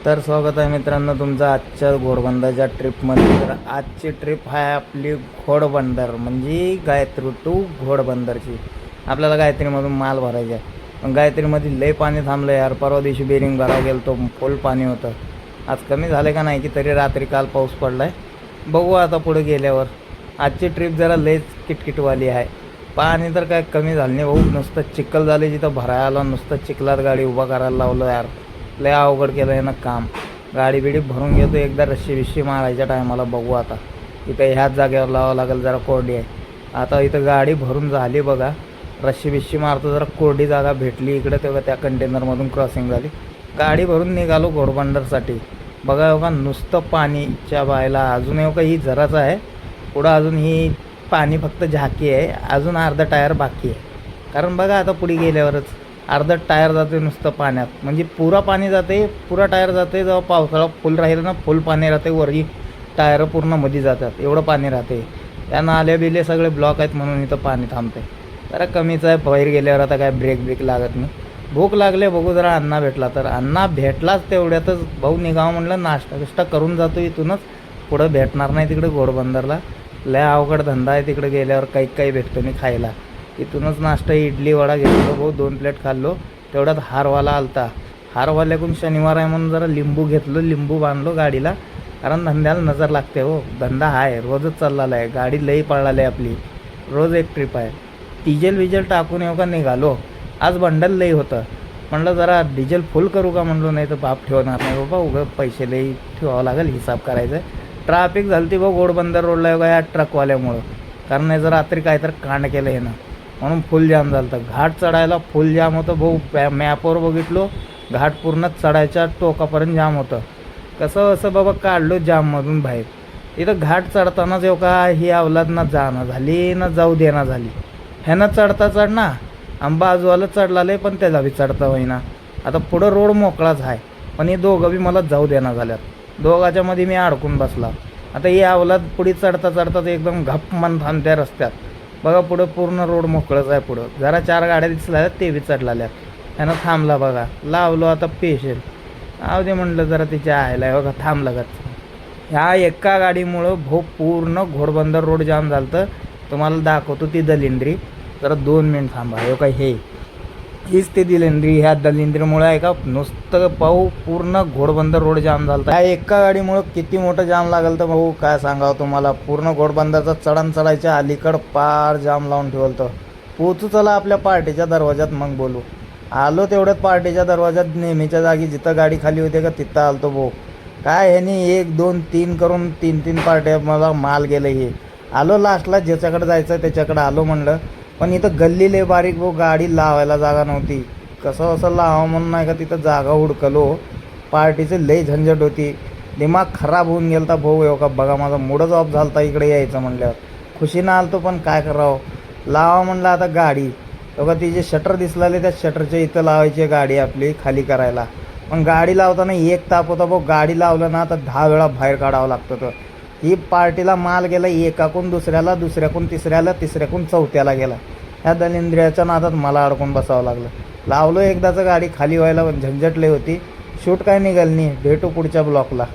तर स्वागत आहे मित्रांनो तुमचं आजच्या घोडबंदरच्या ट्रिपमध्ये. तर आजची ट्रिप आहे आपली घोडबंदर म्हणजे गायत्री टू घोडबंदरची. आपल्याला गायत्रीमधून माल भरायचा आहे. पण गायत्रीमध्ये लय पाणी थांबलं यार. परवा दिवशी बेरिंग भरायला गेलो तो फुल पाणी होतं. आज कमी झालं का नाही की तरी रात्री काल पाऊस पडला आहे. बघू आता पुढे गेल्यावर. आजची ट्रिप जरा लयच किटकिटवाली आहे. पाणी तर काय कमी झालं नाही भाऊ. नुसतं चिखल झाले जिथं भरायला आलं नुसतं चिखलात गाडी उभा करायला लावलं यार. लय अवघड केलं आहे ना काम. गाडी बिडी भरून घेतो एकदा रश्शी बिश्शी मारायच्या टायमाला. बघू आता इथं ह्याच जागेवर लावावं लागेल. जरा कोरडी आहे आता इथं गाडी भरून झाली बघा. रश्शी बिश्शी मारतो जरा कोरडी जागा भेटली इकडं तेव्हा त्या कंटेनरमधून क्रॉसिंग झाली. गाडी भरून निघालो घोडबंदरसाठी. बघा बघा नुसतं पाणीच्या बायला. अजून का ही जराच आहे पुढं. अजून ही पाणी फक्त झाकी आहे. अजून अर्धा टायर बाकी आहे. कारण बघा आता पुढे गेल्यावरच अर्धा टायर जाते नुसतं पाण्यात. म्हणजे पुरा पाणी जाते पुरा टायर जाते. जेव्हा पावसाळा फुल राहील ना फुल पाणी राहते. वरही टायर पूर्ण मध्ये जातात एवढं पाणी राहते. त्या नाल्या बिले सगळे ब्लॉक आहेत म्हणून इथं पाणी थांबते. जरा कमीच आहे. बाहेर गेल्यावर आता काय ब्रेक लागत नाही. भूक लागले बघू जरा अण्णा भेटला तर. अण्णा भेटलाच तेवढ्यातच भाऊ निघावं म्हणलं. नाश्ता बिष्टा करून जातो इथूनच. पुढं भेटणार नाही तिकडे घोडबंदरला. लय अवघड धंदा आहे तिकडे गेल्यावर. काही भेटतो नाही खायला. इथूनच नाश्ता इडली वडा घेतलो भाऊ. 2 प्लेट खाल्लो. तेवढ्यात हारवाला आलता. हारवाल्याकडून शनिवार आहे म्हणून जरा लिंबू घेतलो. लिंबू बांधलो गाडीला. कारण धंद्याला नजर लागते हो. धंदा आहे रोजच चाललेला आहे. गाडी लई पळाली आहे आपली. रोज एक ट्रिप आहे. डिझेल विजेल टाकून येऊ का निघालो. आज बंडल लई होतं. म्हणलं जरा डिझेल फुल करू का म्हणलो. नाही तर बाप ठेवणार नाही बाबा. उगं पैसे लई ठेवावं लागेल. हिसाब करायचं. ट्रॅफिक झाली ती भाऊ घोडबंदर रोडला बघा या ट्रकवाल्यामुळं. कारण नाही जर रात्री काय तर कांड केलं हे ना म्हणून फुल जाम झालं होतं. घाट चढायला फुल जाम होतं भाऊ. मॅपवर बघितलो घाट पूर्ण चढायच्या टोकापर्यंत जाम होतं. कसं असं बाबा काढलो जाममधून बाहेर. इथं घाट चढतानाच येऊ का ही अवलाद ना जाणं झाली ना जाऊ देणं झाली. ह्यानं चढता चढना आंबा आजूवाला चढलाले पण त्याला बी चढता होईना. आता पुढं रोड मोकळाच आहे पण हे दोघं बी मला जाऊ देणं झाल्यात. दोघाच्या मध्ये मी अडकून बसला. आता ही अवलाद पुढे चढता चढताच एकदम घप मन थांबत्या रस्त्यात. बघा पुढं पूर्ण रोड मोकळंच आहे. पुढं जरा 4 गाड्या दिसल्या ते बी चढलाल्या. त्यानं थांबला बघा. लावलो आता पेशल आव दे म्हणलं जरा तिच्या आयला बघा थांबला का. ह्या एका गाडीमुळं पूर्ण घोडबंदर रोड जाम झालं तर. तुम्हाला दाखवतो ती दलिंद्री. जरा 2 मिनिट थांबा. हे काय हीच ती दलिंद्री. ह्या दलिंद्रीमुळे आहे का नुसतं पाहू पूर्ण घोडबंदर रोड जाम झालं. ह्या एका गाडीमुळं किती मोठं जाम लागलं तर भाऊ काय सांगावं तुम्हाला. पूर्ण घोडबंदरचा चढण चढायच्या अलीकड पार जाम लावून ठेवलं तर. पोचू चला आपल्या पार्टीच्या दरवाजात मग बोलू. आलो तेवढ्यात पार्टीच्या दरवाजात नेहमीच्या जागी जिथं गाडी खाली होते का तिथं आलतो भाऊ. काय ह्यानी 1 2 3 करून 3 पार्ट्या मला माल गेलं. हे आलो लास्टला ज्याच्याकडे जायचं त्याच्याकडे आलो म्हणलं. पण इथं गल्ली लय बारीक भाऊ. गाडी लावायला जागा नव्हती. कसं असं लावा म्हणून नाही का तिथं जागा हुडकलो. पार्टीची लय झंझट होती. दिमाग खराब होऊन गेलता भाऊ. येऊ का बघा माझा मूडच ऑफ झालता इकडे यायचं म्हणल्यावर. खुशीनं आलतो पण काय करावं. लावा म्हणलं आता गाडी. बघा ती जे शटर दिसलेले त्या शटरच्या इथं लावायची गाडी आपली खाली करायला. पण गाडी लावताना एक ताप होता भाऊ. गाडी लावलं ना तर 10 वेळा बाहेर काढावं लागतं. तर ही पार्टीला माल गेला एकाकून दुसऱ्याला, दुसऱ्याकून तिसऱ्याला, तिसऱ्याकून चौथ्याला गेला. ह्या दलिंद्रियाच्या नादात मला अडकून बसावं लागलं. लावलो एकदाचं गाडी खाली व्हायला पण झंझट लय होती. शूट काय निघाल नाही. भेटू पुढच्या ब्लॉकला.